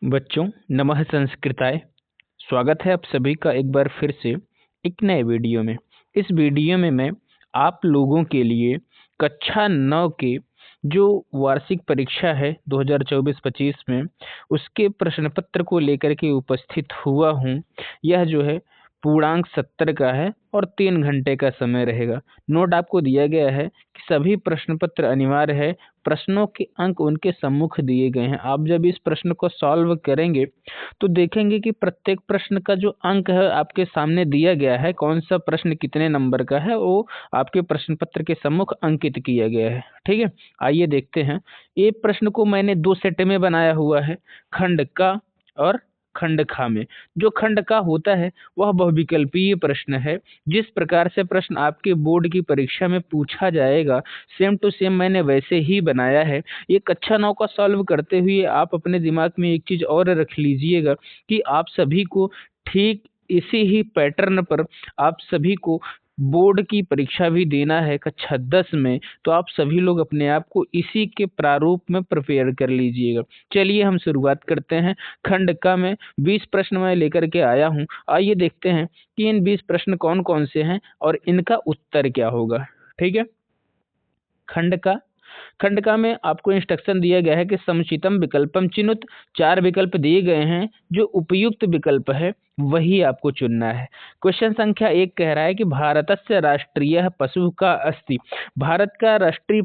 बच्चों, नमः संस्कृताय। स्वागत है आप सभी का एक बार फिर से एक नए वीडियो में। इस वीडियो में मैं आप लोगों के लिए कक्षा 9 के जो वार्षिक परीक्षा है 2024-25 में उसके प्रश्न पत्र को लेकर के उपस्थित हुआ हूँ। यह जो है पूर्णांक 70 का है और 3 घंटे का समय रहेगा। नोट आपको दिया गया है कि सभी प्रश्न पत्र अनिवार्य है। प्रश्नों के अंक उनके सम्मुख दिए गए हैं। आप जब इस प्रश्न को सॉल्व करेंगे तो देखेंगे कि प्रत्येक प्रश्न का जो अंक है आपके सामने दिया गया है, कौन सा प्रश्न कितने नंबर का है वो आपके प्रश्न पत्र के सम्मुख अंकित किया गया है। ठीक है, आइए देखते हैं। ये प्रश्न को मैंने 2 सेट में बनाया हुआ है, खंड का और खंड खा में। जो खंड का होता है वह बहुविकल्पीय प्रश्न है। जिस प्रकार से प्रश्न आपके बोर्ड की परीक्षा में पूछा जाएगा सेम टू सेम मैंने वैसे ही बनाया है। ये कक्षा 9 का सॉल्व करते हुए आप अपने दिमाग में एक चीज और रख लीजिएगा कि आप सभी को ठीक इसी ही पैटर्न पर आप सभी को बोर्ड की परीक्षा भी देना है कक्षा 10 में। तो आप सभी लोग अपने आप को इसी के प्रारूप में प्रिपेयर कर लीजिएगा। चलिए हम शुरुआत करते हैं। खंड का में 20 प्रश्न मैं लेकर के आया हूँ। आइए देखते हैं कि इन 20 प्रश्न कौन कौन से हैं और इनका उत्तर क्या होगा। ठीक है, खंड का में आपको इंस्ट्रक्शन दिया गया है कि समुचितम विकल्पम चिनुत। 4 विकल्प दिए गए हैं, जो उपयुक्त विकल्प है वही आपको चुनना है। क्वेश्चन संख्या 1 कह रहा है कि भारतस्य राष्ट्रीय पशु का अस्ति। भारत का राष्ट्रीय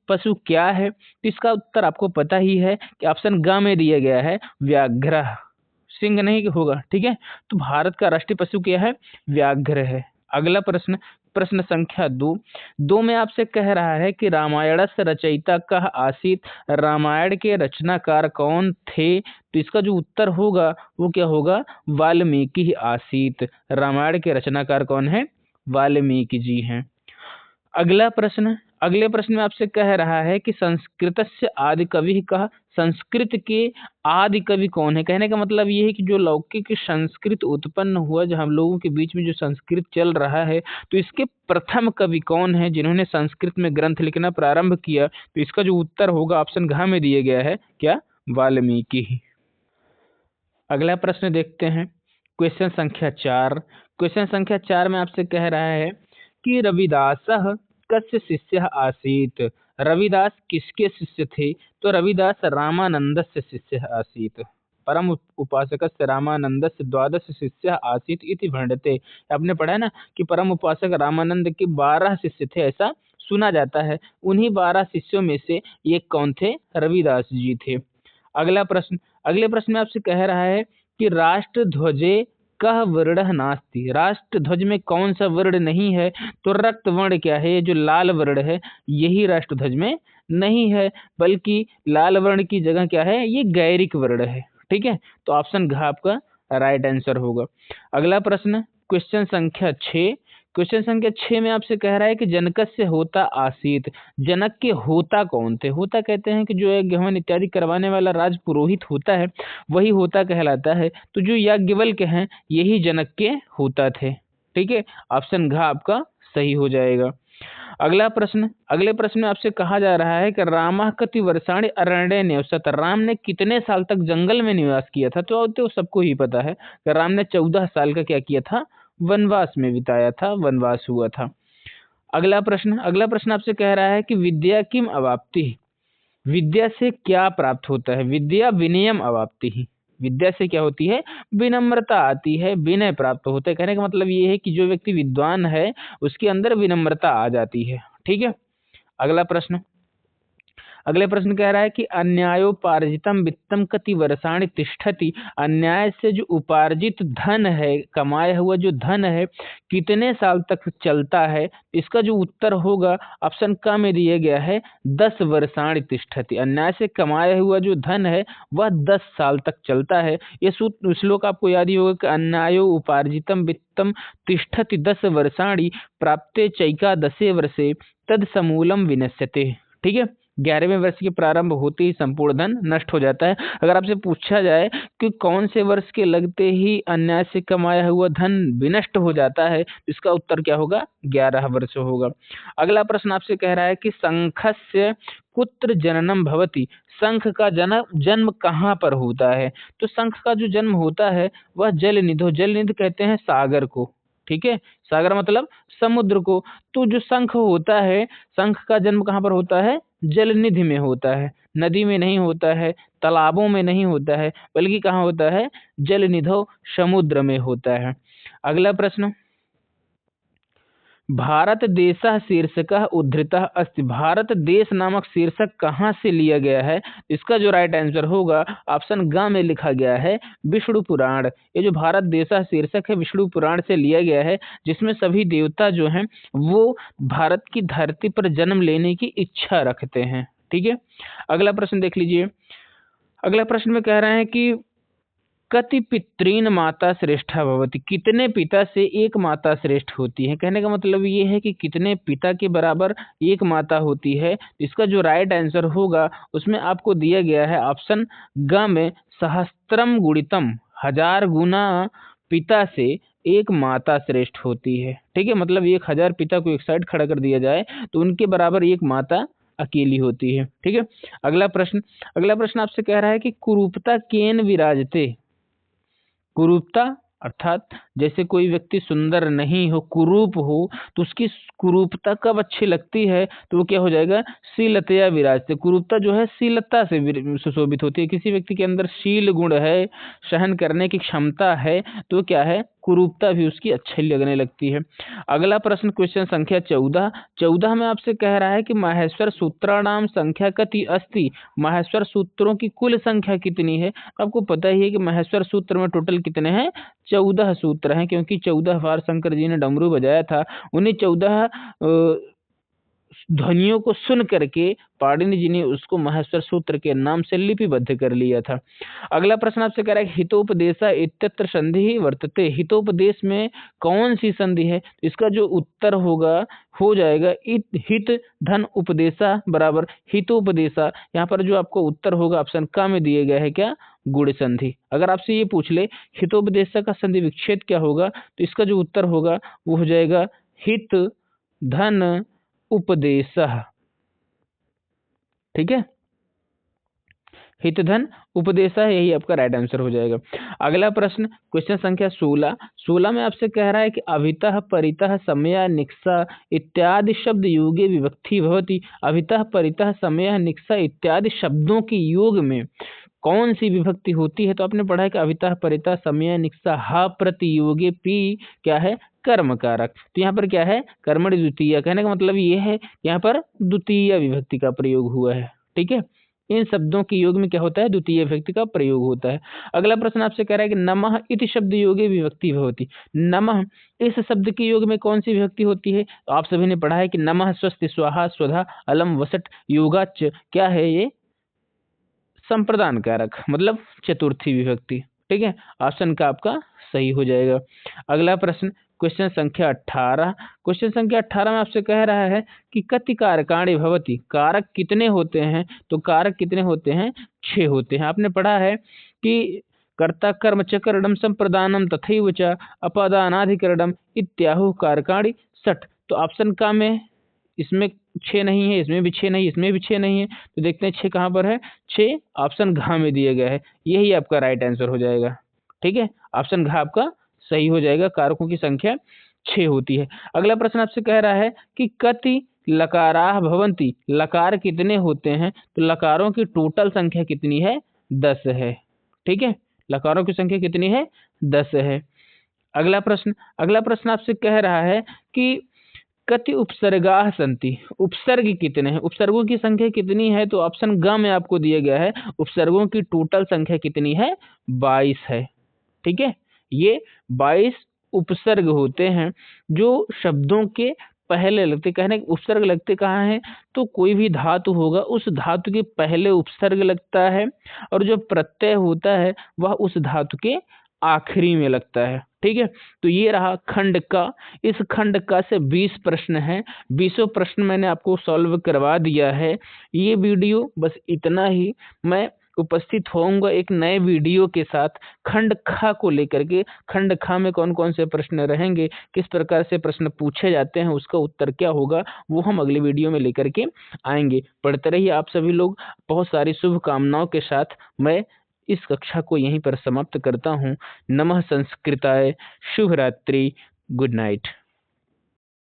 पशु क्या है? तो इसका उत्तर आपको पता ही है कि ऑप्शन ग में दिया गया है, व्याघ्र। सिंह नहीं होगा। ठीक है, तो भारत का राष्ट्रीय पशु क्या है? व्याघ्र है। अगला प्रश्न, प्रश्न संख्या 2 में आपसे कह रहा है कि रामायण से रचयिता कह आसीत। रामायण के रचनाकार कौन थे? तो इसका जो उत्तर होगा वो क्या होगा? वाल्मीकि आसीत। रामायण के रचनाकार कौन है? वाल्मीकि जी हैं। अगले प्रश्न में आपसे कह रहा है कि संस्कृतस्य आदि कवि कह। संस्कृत के आदि कवि कौन है? कहने का मतलब ये है कि जो लौकिक संस्कृत उत्पन्न हुआ, जो हम लोगों के बीच में जो संस्कृत चल रहा है, तो इसके प्रथम कवि कौन है जिन्होंने संस्कृत में ग्रंथ लिखना प्रारंभ किया? तो इसका जो उत्तर होगा ऑप्शन घ में दिया गया है, क्या? वाल्मीकि। अगला प्रश्न देखते हैं, क्वेश्चन संख्या 4। क्वेश्चन संख्या 4 में आपसे कह रहा है कि रविदासः कस्य शिष्यः आसीत्। रविदास किसके शिष्य थे? तो रविदास रामानंदस्य शिष्यः आसीत्। परम उपासकस्य रामानंदस्य 12 शिष्यः आसीत् इति वर्ण्यते। आपने पढ़ा है ना कि परम उपासक रामानंद के 12 शिष्य थे, ऐसा सुना जाता है। उन्हीं 12 शिष्यों में से एक कौन थे? रविदास जी थे। अगले प्रश्न में आपसे कह रहा है कि राष्ट्र ध्वजे कह वर्ण नास्ति। राष्ट्र ध्वज में कौन सा वर्ण नहीं है? तो रक्त वर्ण क्या है? ये जो लाल वर्ण है यही राष्ट्र ध्वज में नहीं है, बल्कि लाल वर्ण की जगह क्या है? ये गैरिक वर्ण है। ठीक है, तो ऑप्शन घ आपका राइट आंसर होगा। अगला प्रश्न, क्वेश्चन संख्या 6। क्वेश्चन संख्या 6 में आपसे कह रहा है कि जनकस्य होता आसीत। जनक के होता कौन थे? होता कहते हैं कि जो यज्ञ हवन इत्यादि करवाने वाला राज पुरोहित होता है वही होता कहलाता है। तो जो याज्ञवल्क्य हैं यही जनक के होता थे। ठीक है, ऑप्शन घ आपका सही हो जाएगा। अगले प्रश्न में आपसे कहा जा रहा है कि रामः कति वर्षाणि अरण्ये निवसत। राम ने कितने साल तक जंगल में निवास किया था? तो सबको ही पता है कि राम ने 14 साल का क्या किया था? वनवास में बिताया था, वनवास हुआ था। अगला प्रश्न आपसे कह रहा है कि विद्या किम अवाप्ति। विद्या से क्या प्राप्त होता है? विद्या विनयम अवाप्ति। विद्या से क्या होती है? विनम्रता आती है, विनय प्राप्त होता है। कहने का मतलब ये है कि जो व्यक्ति विद्वान है उसके अंदर विनम्रता आ जाती है। ठीक है, अगले प्रश्न कह रहा है कि अन्यायोपार्जितम वित्तम कति वर्षाणि तिष्ठति। अन्याय से जो उपार्जित धन है, कमाया हुआ जो धन है, कितने साल तक चलता है? इसका जो उत्तर होगा ऑप्शन क में दिया गया है, 10 वर्षाणि तिष्ठति। अन्याय से कमाया हुआ जो धन है वह 10 साल तक चलता है। ये श्लोक आपको याद ही होगा कि अन्यायो उपार्जितम वित्तम तिष्ठति 10 वर्षाणि प्राप्ते चैका 10 वर्षे तद समूलम विनश्यते। ठीक है, 11वें वर्ष के प्रारंभ होते ही संपूर्ण धन नष्ट हो जाता है। अगर आपसे पूछा जाए कि कौन से वर्ष के लगते ही अन्याय से कमाया हुआ धन विनष्ट हो जाता है, तो इसका उत्तर क्या होगा? 11 वर्ष होगा। अगला प्रश्न आपसे कह रहा है कि शंखस्य कुत्र जननम भवति, शंख का जन्म कहाँ पर होता है? तो शंख का जो जन्म होता है वह जलनिधो, जलनिधि कहते हैं सागर को, ठीक है, सागर मतलब समुद्र को। तो जो शंख होता है, शंख का जन्म कहाँ पर होता है? जलनिधि में होता है, नदी में नहीं होता है, तालाबों में नहीं होता है, बल्कि कहाँ होता है? जलनिधौ, समुद्र में होता है। अगला प्रश्न, भारत देशः शीर्षकः उद्धृतः अस्ति, भारत देश नामक शीर्षक कहाँ से लिया गया है? इसका जो राइट आंसर होगा ऑप्शन ग में लिखा गया है विष्णु पुराण। ये जो भारत देशः शीर्षक है विष्णु पुराण से लिया गया है, जिसमें सभी देवता जो हैं वो भारत की धरती पर जन्म लेने की इच्छा रखते हैं, ठीक है। अगला प्रश्न देख लीजिए। अगला प्रश्न में कह रहे हैं कि कति पितॄन माता श्रेष्ठा भवति, कितने पिता से एक माता श्रेष्ठ होती है? कहने का मतलब ये है कि कितने पिता के बराबर एक माता होती है। इसका जो राइट आंसर होगा उसमें आपको दिया गया है ऑप्शन ग में सहस्त्रम गुणितम, 1000 गुना पिता से एक माता श्रेष्ठ होती है, ठीक है। मतलब 1000 पिता को एक साइड खड़ा कर दिया जाए तो उनके बराबर एक माता अकेली होती है, ठीक है। अगला प्रश्न आपसे कह रहा है कि कुरूपता केन विराजते, कुरूपता अर्थात जैसे कोई व्यक्ति सुंदर नहीं हो, कुरूप हो, तो उसकी कुरूपता कब अच्छी लगती है? तो वो क्या हो जाएगा? शीलतया विराजते, कुरूपता जो है शीलता से सुशोभित होती है। किसी व्यक्ति के अंदर शील गुण है, सहन करने की क्षमता है, तो क्या है? कुरूपता भी उसकी अच्छी लगने लगती है। अगला प्रश्न क्वेश्चन संख्या 14 में आपसे कह रहा है कि माहेश्वर सूत्राणाम संख्या कति अस्ति, माहेश्वर सूत्रों की कुल संख्या कितनी है? आपको पता ही है कि माहेश्वर सूत्र में टोटल कितने हैं? 14 सूत्र हैं, क्योंकि 14 बार शंकर जी ने डमरू बजाया था। उन्हीं 14 ध्वनियों को सुन करके पाणिनि जी ने उसको माहेश्वर सूत्र के नाम से लिपिबद्ध कर लिया था। अगला प्रश्न आपसे कह रहा है हितोपदेशा इत्यत्र संधि वर्तते, हितोपदेश में कौन सी संधि है? इसका जो उत्तर होगा हो जाएगा हित धन उपदेशा बराबर हितोपदेशा। यहाँ पर जो आपको उत्तर होगा ऑप्शन क में दिए गया है क्या? गुण संधि। अगर आपसे ये पूछ ले हितोपदेशा का संधि विच्छेद क्या होगा, तो इसका जो उत्तर होगा वो हो जाएगा हित धन उपदेशः, ठीक है। हित धन उपदेशः, यही आपका राइट आंसर हो जाएगा। अगला प्रश्न क्वेश्चन संख्या 16 में आपसे कह रहा है कि अभितः परितः समया निक्सा इत्यादि शब्द योगे विभक्ति भवति, अभितः परितः समयः निक्सा इत्यादि शब्दों की योग में कौन सी विभक्ति होती है? तो आपने पढ़ा है कि अभितः परितः समया निक्सा हा प्रति योगे पी क्या है? कर्म कारक। तो यहाँ पर क्या है? कर्मणि द्वितीय। कहने का मतलब ये है यहाँ पर द्वितीय विभक्ति का प्रयोग हुआ है, ठीक है। इन शब्दों के योग में क्या होता है? द्वितीय विभक्ति का प्रयोग होता है। अगला प्रश्न आपसे कह रहा है कि नमः इति शब्द योगे विभक्ति होती, नमः इस शब्द के योग में कौन सी विभक्ति होती है? तो आप सभी ने पढ़ा है कि नमः स्वस्ति स्वाहा स्वधा अलम वसट योगाच, क्या है ये? संप्रदान कारक, मतलब चतुर्थी विभक्ति, ठीक है। ऑप्शन का आपका सही हो जाएगा। अगला प्रश्न क्वेश्चन संख्या 18, क्वेश्चन संख्या 18 में आपसे कह रहा है कि कति कारकाणि भवति, कारक कितने होते हैं? तो कारक कितने होते हैं? 6 होते हैं। आपने पढ़ा है कि कर्ता कर्म च करणम संप्रदानम तथैव च अपदानाधिकरणम इत्याहु कारकाणि 60। तो ऑप्शन का में इसमें 6 नहीं है, इसमें भी 6 नहीं, इसमें भी 6 नहीं है, तो देखते हैं 6 कहाँ पर है? 6 ऑप्शन घ में दिया गया है, यही आपका राइट आंसर हो जाएगा, ठीक है। ऑप्शन घ आपका सही हो जाएगा, कारकों की संख्या 6 होती है। अगला प्रश्न आपसे कह रहा है कि कति लकाराः भवन्ति, लकार कितने होते हैं? तो लकारों की टोटल संख्या कितनी है? 10 है, ठीक है। लकारों की संख्या कितनी है? 10 है। अगला प्रश्न आपसे कह रहा है कि कति उपसर्गाः सन्ति, उपसर्ग कितने हैं? उपसर्गों की संख्या कितनी है? तो ऑप्शन ग में आपको दिया गया है उपसर्गों की टोटल संख्या कितनी है? 22 है, ठीक है। ये 22 उपसर्ग होते हैं जो शब्दों के पहले लगते, कहने उपसर्ग लगते कहाँ हैं? तो कोई भी धातु होगा उस धातु के पहले उपसर्ग लगता है, और जो प्रत्यय होता है वह उस धातु के आखिरी में लगता है, ठीक है, तो ये रहा खंड का। इस खंड का से 20 प्रश्न हैं, 20 प्रश्न मैंने आपको सॉल्व करवा दिया है। ये वीडियो बस इतना ही। मैं उपस्थित होऊंगा एक नए वीडियो के साथ खंड खा को लेकर के। खंड खा में कौन कौन से प्रश्न रहेंगे, किस प्रकार से प्रश्न पूछे जाते हैं, उसका उत्तर क्या होगा, वो हम अगले वीडियो में लेकर के आएंगे। पढ़ते रहिए आप सभी लोग। बहुत सारी शुभकामनाओं के साथ मैं इस कक्षा को यहीं पर समाप्त करता हूँ। नमः संस्कृताय। शुभ रात्रि। Good night.